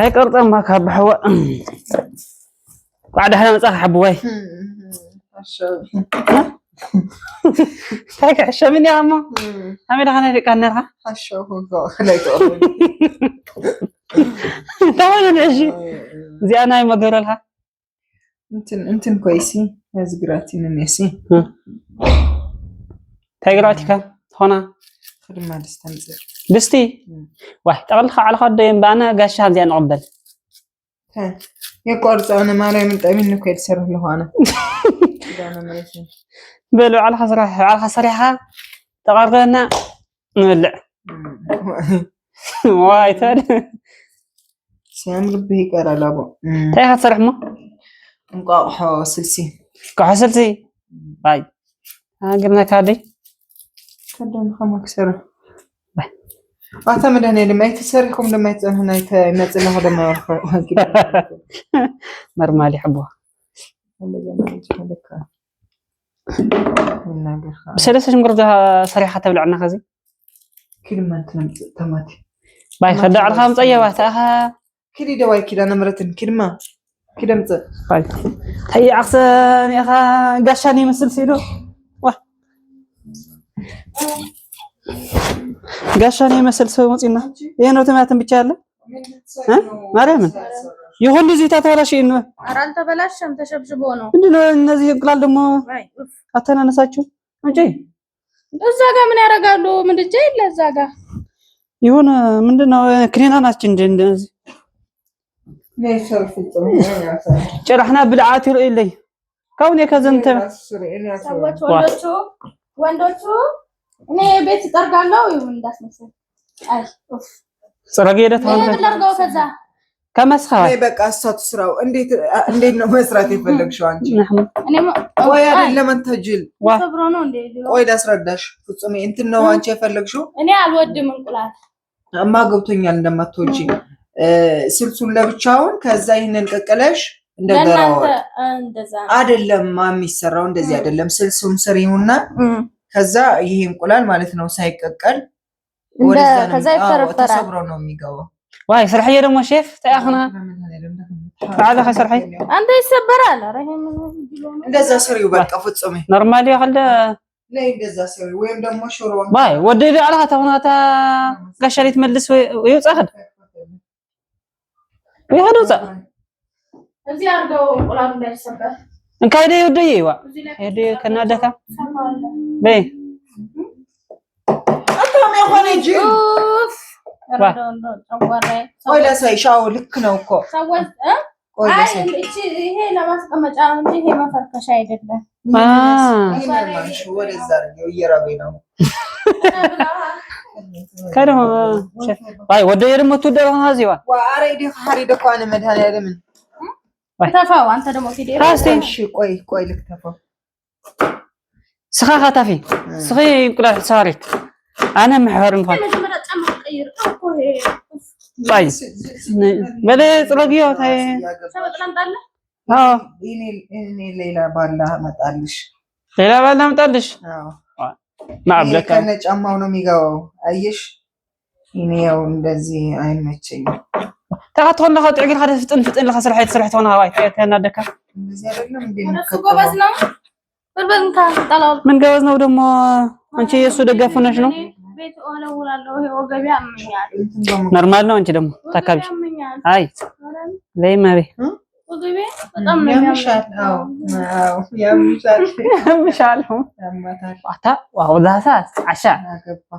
هاي قرطة ما كاب حوا بعد هلا مصاح حبوي هيك عشا مني يا عمو عمي دخلنا في كنرها عشا هو خليته طبعا نعجي زي أنا ما أقول لها انتن كويسين يا زقراتين الناسي تقرأتي كم هنا خدمة دستنزل دستي واحد تغلق على خدين بأنا قاش هذي أنا عبد يا قرص أنا ما رأي من تأمين إنه كيد سر له أنا أنا مريسين بلو على صريحة تقرأنا نولع واي ثاني سام ربي قال لابو تاي صريح مو مقاحة سلسي كحسلتي باي قلنا كادي كدن خمك سر أعتمد أنا لما يتسركم لما هنا ينزل هذا ما يعرف مرمالي حبوها بس ليش مقرضها صريحة تبلع عنا خزي كل ما أنت تماتي باي خدع على خامس أيه وقتها كل دواي كده أنا مرتين كل ما كده مت باي هي عكس يا أخا قشاني مثل سيلو واه قشاني مثل سو مصينا ينو تماتن بيتشاله ها مريم يهون زيتات ولا شيء إنه أرانت بلاش أنت شبشبونه إنه الناس يقول لهم أتنا نساتشو أجي الزاجة من يرجعلو من الجيل للزاجة يهون من دنا كرينا ناس جندن ليش الفطر شرحنا بالعاتر إلي كوني كذا سوت وندوتو أنا بيت ترجعلو يوم داس مثل أي أوف سرقيدة هون ترجعو كذا كم أسخر أنا بقى أسات سراو أندي مسراتي فلك شو عنك نحن أنا ويا لما أنت جل صبرانو ندي ويدا سرداش فتصمي أنت إنه عنك فلك شو أنا على الود من كلها ما قبتني عندما توجي سلسلة لبتشاون كذا ينقلش እንደገራው አይደለም የሚሰራው እንደዚህ አይደለም ስልሱም ስሪውና ከዛ ይሄ እንቁላል ማለት ነው ሳይቀቀል ወደዛ ከዛ ይፈረፈራል ተሰብሮ ነው የሚገባው واي سرحيه ደግሞ ሼፍ ታያخنا هذا سرحي አንተ ይሰበራል አረህም እንደዛ ስሪው በቃ ፍጹም ኖርማሊ ያለ ላይ እንደዛ ስሪው ወይም ደግሞ ሽሮ باي ወደደ على ተውናታ ጋሻሪት መልስ ወይ ጻኸድ ወይ هذا ጻ እዚህ አርገው እንቁላሉ እንዳይሰበር እንካይደ ይወደይዋ ሄደ ከናደካ በይ አታም ያሆነ ጂል ቆይ ለሳይሻው ልክ ነው እኮ ሰወዝ አይ እቺ ይሄ ለማስቀመጫ ነው እንጂ ይሄ መፈርከሻ አይደለም ይሄ ማንሽ ወደዛ ነው እየራበኝ ነው ከደሞ ባይ ወደየ ደግሞ ተደረው ሀዚዋ ዋሬዲ ሐሪደ ኳነ መድኃኒዓለም ተፋው አንተ ደግሞ ፊዴ ራስሽ ቆይ ልክተፋው سخا خطافي سخي يقول صارت انا محور مفات باي بده طلقيو تاي ሰበጥላም ጣለ እኔ ሌላ ባላ መጣልሽ ሌላ ባላ መጣልሽ ማብለካ ከነ ጫማው ነው የሚገባው አየሽ እኔ ያው እንደዚህ አይመቸኝም ተካተውን ለኸ ጥዕግል ኸደ ፍጥን ለኸ ስርሕት ሆነ ሃዋይ ተናደካ እንደዚህ አይደለም እንዴ ጎበዝ ነው በልበልንካ ጣላው ምን ጎበዝ ነው ደግሞ አንቺ የሱ ደጋፍ ሆነሽ ነው ቤት ወለውላለሁ ይሄ ወገቢያ አመኛል ኖርማል ነው አንቺ ደግሞ ታካብሽ አይ ለይማሪ ወገቤ በጣም ነው ያምሻል አታ ዋው ዛሳት አሻ አገባ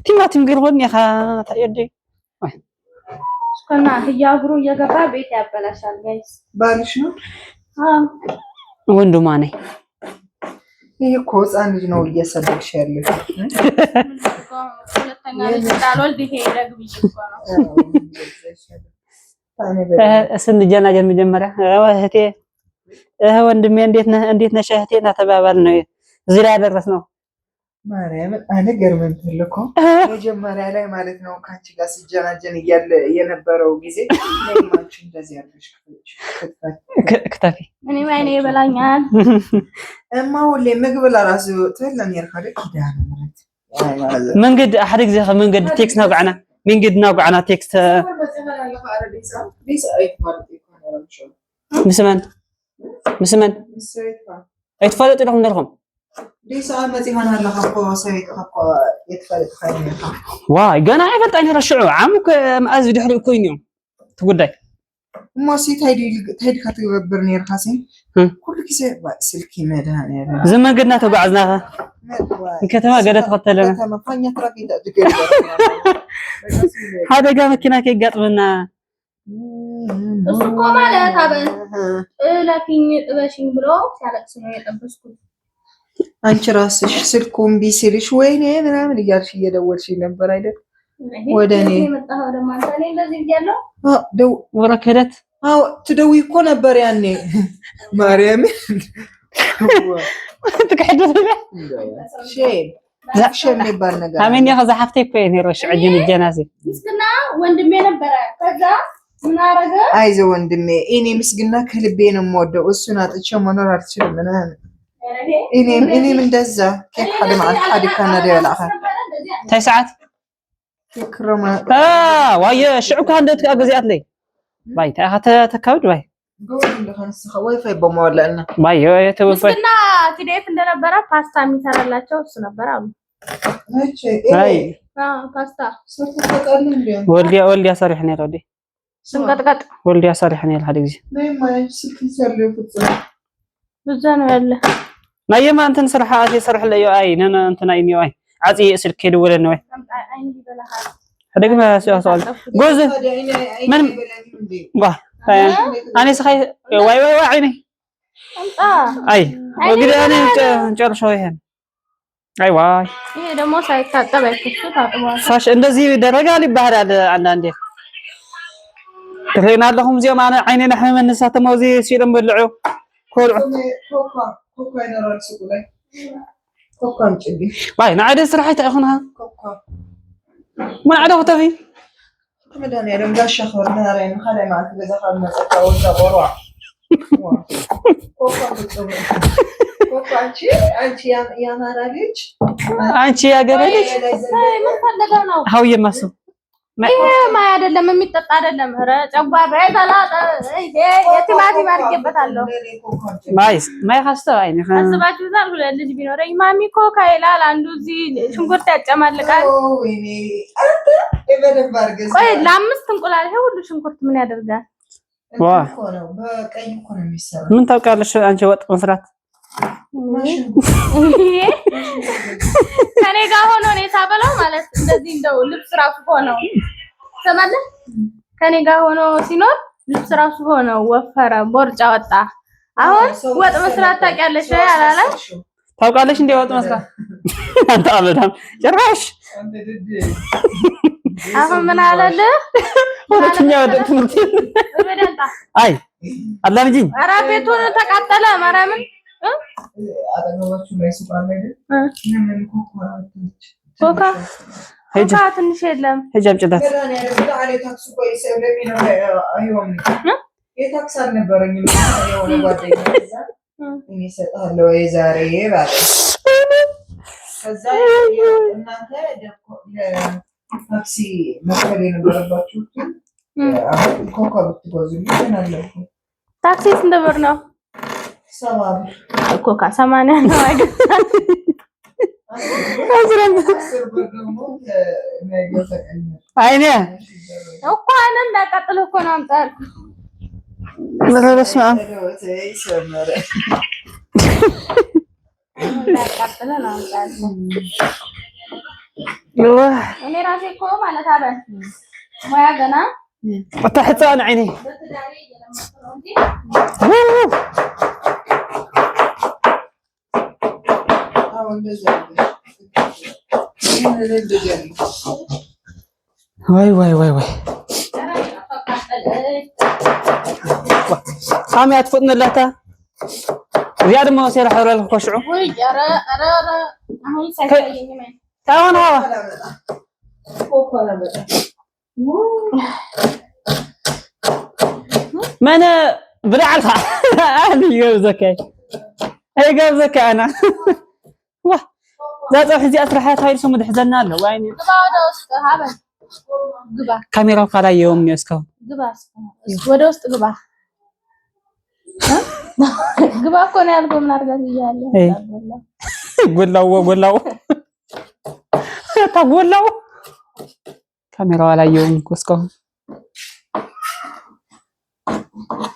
ቲማቲም ግርሆን ያኻ ታየዲ እስከና ህያግሩ እየገባ ቤት ያበላሻል ጋይስ ባልሽ ነው ወንዱማ ነኝ ይሄ እኮ ህፃን ልጅ ነው እየሰደብሽ ያለሽ ሁለተኛ ልጅ ዳሎል ዲሄ ደግብሽ እኮ ነው ስንት ጀናጀን መጀመሪያ እህቴ ወንድሜ እንዴት ነሽ እህቴ እና ተባባል ነው እዚህ ላይ ያደረስነው ማርያም አነ ገርመን ተልኮ መጀመሪያ ላይ ማለት ነው ካንቺ ጋር ሲጀናጀን የነበረው ጊዜ ለማንቺ እንደዚህ ያለሽ ክታፊ እኔ ማይኔ ይበላኛል እማውሌ ምግብ ለራሱ ተለን ይርካደ ኪዳነ ማለት መንገድ አሐድ ጊዜ መንገድ ቴክስ ነው ጋና من قدنا وقعنا تكست مسمن يتفلت لهم نرهم ليس عمتي هنا لها قوة سيد حقا يتفلت خيرين واي قانا عيفلت أني رشعو عامك مأزي دحري كوين يوم تقول داي ما سيت هيدي خطيبرني رخاسين كل كيسي سلكي مدهن زمان قدنا تقعزناها الكتمة قدت تختلنا هذا قام كنا كي قطبنا السوق مالها تابن لكن باشين بلو سالك سنوية أبسكو አንቺ ራስሽ ስልኩን ቢስልሽ ወይኔ ምናምን እያልሽ እየደወልሽ ነበር አይደል? ወደ እኔ መጣሁ ደግሞ አንተ እኔ እንደዚህ ብያለሁ። ደው ወረከደት ትደውይ እኮ ነበር ያኔ ማርያም تكحدث له شيء የሚባል ነገር አሜን ያኸ ዘሐፍቴ እኮ የኔሮሽ ዕጅን الجنازه ምስግና ወንድሜ ነበረ ከዛ ምን አረገ አይዞ ወንድሜ እኔ ምስግና ከልቤ ነው የምወደው እሱን አጥቼ መኖር አልችልም ምናምን እኔም እንደዛ كيف حدا مع حد كان ده ولا اخر 9 ساعات فكرة واي شعو كان دت اجزيات لي باي تكبد باي قول اللي خنسخ واي فاي بمولنا باي يتوفى ምስግና ትዴት እንደነበረ ፓስታ የሚሰራላቸው እሱ ነበር አሉ አይ ፓስታ ሰርተቀል እንዴ ወልዲያ صريح ነው ወዲ ስንቀጥቀጥ ወልዲያ صريح ነው ያልሐደ ጊዜ ما يمسك يسلف ፍጽም ብዛ ነው ያለ ማየማ እንትን ስርሐት ይሰርሕ ለዩ አይ ነና እንትና አይኒው አይ አጽ ስልክ ይደወለ ነው አይን ይበላሃል حدقنا سؤال جوز من با انا سخي واي عيني اي وقد انا نجر شويه اي واي ይሄ ደግሞ ሳይታጠብ አይከፍቱ ታጥቧል فاش እንደዚህ ይደረጋል ይባላል አንዳንዴ ተፈይና ለኩም ዚያማ انا عيني نحن من نساتمو زي ሲልም በልዑ ኮልዑ ኮካ ይኖራል ሱቁ ላይ ኮካም ጭዲ باي نعد سرحت اخونها ኮካ ما عاد اختفي مدام يا دم قاش اخر نارين خلي معك اذا خلنا نسكر وروع كوكا انت يا مراجج አንቺ ያገበለች ምን ፈልገው ነው هاو يمسو ይሄ ማይ አይደለም የሚጠጣ አይደለም ኧረ ጨጓራ ይተላጠ ይሄ የቲማቲም አድርጌበታለሁ ማይ ካስተው አይኔ አስባችሁ ዛል ሁለት ልጅ ቢኖረኝ ማሚ ኮካ ይላል አንዱ እዚህ ሽንኩርት ያጨማልቃል ወይኔ አንተ እበደብ አድርገህ ቆይ ለአምስት እንቁላል ይሄ ሁሉ ሽንኩርት ምን ያደርጋል ዋ በቀይ እኮ ነው የሚሰራው ምን ታውቃለሽ አንቺ ወጥ መስራት ከኔ ጋር ሆኖ ነው የታበላው ማለት እንደዚህ እንደው ልብስ ራሱ ሆኖ ተማለ ከኔ ጋር ሆኖ ሲኖር ልብስ ራሱ ሆኖ ወፈረ ቦርጫ ወጣ አሁን ወጥ መስራት ታውቂያለሽ ወይ አላለ ታውቃለሽ እንደ ወጥ መስራት አንተ አበዳም ጭራሽ አሁን ምን አለለ ወጥኛ ወጥ ትምህርት በደንታ አይ አላህ ልጅ ኧረ ቤቱን ተቃጠለ ማርያምን አጠገባችሁ ላይ ሱቅ አለ አይደል ምን ኮካ ሄጃ ትንሽ የለም ሄጃም ጭዳት ገዳን ያለው አለ ታክሱ ቆይ ሰለሚ ነው አይሆን የታክስ አልነበረኝ የሆነ ጓደኛ እዛ እኔ ሰጣለሁ የዛሬ ባለ ከዛ እናንተ ታክሲ መክፈል የነበረባችሁ ኮካ ብትጓዙ ምን አለኩ ታክሲ ስንት ብር ነው ሰባብ ኮካ 80 ነው አይደል አዝረም አይኔ እኮ አንን እንዳቃጥል እኮ ነው አምጣል ለለስማ እንዳቃጥል ነው አምጣል እኔ ራሴ እኮ ማለት አበ ሙያ ገና وتحت عيني واي سامي اتفضنا لتا زياد ما يصير حول الخشوع وي ارى اهون سايكايني من تعال هوا ما انا بلعلها اهلي جوزك اي جوزك انا واه ذات حزي اسرحات هاي سمو دحزنا له وين تبعد وسط هبل ግባ ካሜራው ካላየውም እስካሁን ግባ ወደ ውስጥ ግባ ግባ እኮ ነው ያልኩህ ምን አድርጋት ይያለህ ጎላው ታጎላው ካሜራው አላየውም እኮ እስካሁን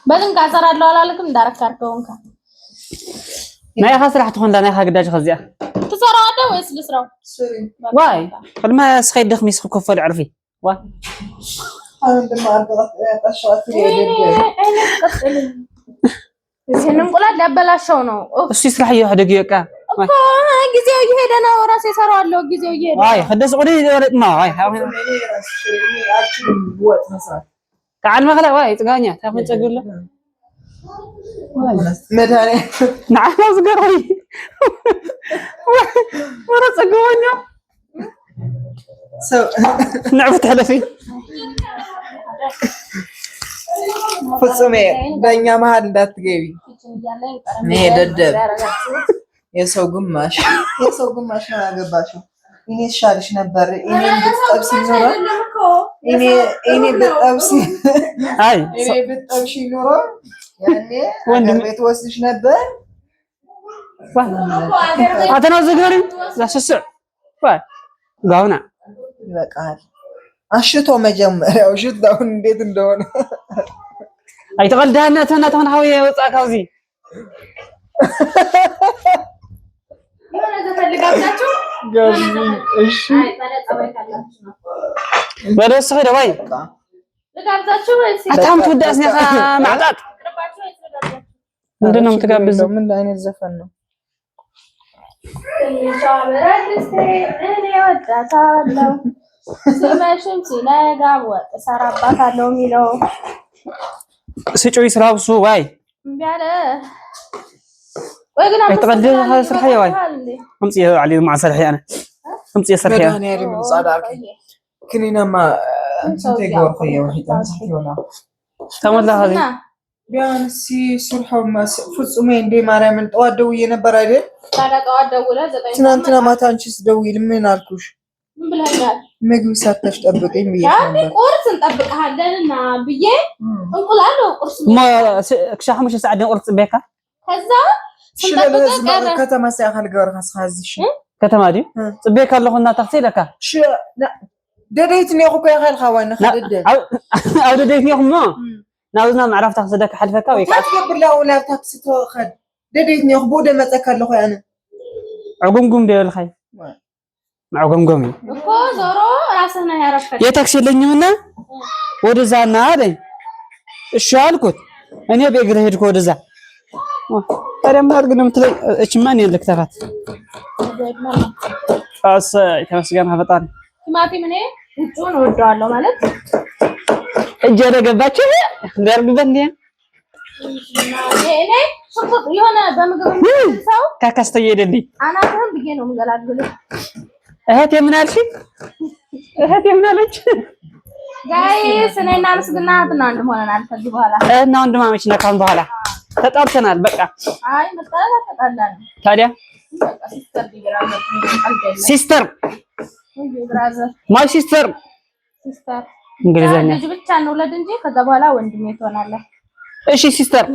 በድንጋ አሰራለሁ አላልክም እንዳረካርከውንካ ናይ خسرح تكون دا ናይ خداج خزيا تسراده ويس لسراو واي ما سخيد خميس كفل عرفي واي عندما ارغط قشات ይሄን እንቁላል ያበላሽው ነው እሺ ስራህ ይሄድ ደቂቃ እኮ ጊዜው እየሄደ ነው ራሴ ሰራዋለሁ ጊዜው እየሄደ واي خدس قولي ما واي تعال مخلا واي تغانيا تاخذ تقول له مداني نعم اصغري ورا صقونيا نعبت حلفي ፍጹሜ በእኛ መሀል እንዳትገቢ እኔ ደደብ የሰው ግማሽ ነው ያገባሽው እኔ ሻልሽ ነበር እኔ ብትጠብስ ኖሮ እኔ ብትጠብሽ ኖሮ ያኔ ወንድም ቤት ወስድሽ ነበር አተና ዘገሪ ላስስዕ ጋውና ይበቃል አሽቶ መጀመሪያው ሽታው እንዴት እንደሆነ አይተቀልዳና ተናተን ሀው የወጣካውዚ የሆነ ተፈልጋችሁ ጋዚ እሺ በደስ ሄደ ወይ ለጋብዛችሁ ወይስ አታም ትወዳስና ማዕጣት ምንድነው የምትጋብዘው ምን አይነት ዘፈን ነው እኔ ወዳታለሁ ሲመሽም ሲነጋ ወጥ ሰራባታለሁ የሚለው ስጮይ ስራብሱ ዋይ ቢያለ ወይ ግን አይተቀልድ ስርحي واي امسي علي مع سرحي انا امسي سرحي انا يا من صادق كنينا ما تيغور خيا وحيد امسي ولا تملا هذه ቢያንሲ ሱልሐው ፍጹሜ እንደ ማርያምን ጠዋት ደውዬ ነበር አይደል ታዲያ ጠዋት ደውለህ 9 ትናንትና ማታ አንቺስ ደውይል ምን አልኩሽ ምን ብለኛል ምግብ ሳትሽ ጠብቀኝ ብዬሽ ነበር ያኔ ቁርስ እንጠብቅሃለንና ብዬ እንቁላል ነው ቁርስ ما كشاح مش ساعه ቁርስ ቤካ ከዛ ስለዚህ ከተማ ሳይካል ገርካስ ካዝሽ ከተማ ዲ ጽቤካ ለኹና ታክሲ ለካ ደደይትኒ እኮ ያካል ካዋና ከደደ አው ደደይትኒ እኮ ናውዝና معرف تاخذك حلفك ወይ ካት ብላው ላፕቶፕ ስትወخد ደደይትኒ እኮ ቦደ መጸካለ ኾ ያነ عقمقم ديال خاي معقمقم እኮ ዞሮ ራስህና ያረፈክ የታክሲ ለኝምና ወደዛና አይደል እሺ አልኩት እኔ በእግር ሄድኩ ወደዛ ታዲያም አድርገን ምትለኝ እቺ ማን ይልክተፋት አስ ተመስገን ፈጣሪ ቲማቲም እኔ ውጪውን ወደዋለሁ ማለት እጄ ደገባች ደርግበት እንዴ እኔ ሱቅ የሆነ በምግብ ሰው ካካስተየ ይደልኝ አናትህን ብዬ ነው የምገላግልህ እህቴ ምን አልሽ እህቴ ምን አለች ጋይስ እኔና ምስግና እህትና ወንድም ሆነናል ከዚህ በኋላ እና ወንድማማች ነካን በኋላ ተጣልተናል በቃ አይ መጣላት ተጣላን ታዲያ ሲስተር ብራዘር ማይ ሲስተር እንግሊዘኛ ልጅ ብቻ ነው ለድ እንጂ ከዛ በኋላ ወንድሜ ትሆናለህ እሺ ሲስተር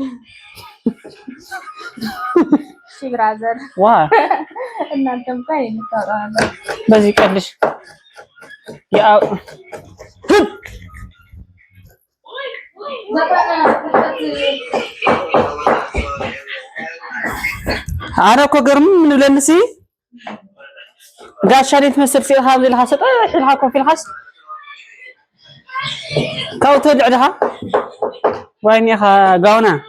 እሺ ብራዘር ዋ እናንተም ታይ እንታወራለን በዚህ ቀልሽ ያ أنا كوجرم من النسي قاعد شاري تمثل في هذه الحاسة حلها كوفي الحاس كاو تدعها وين يا قاونا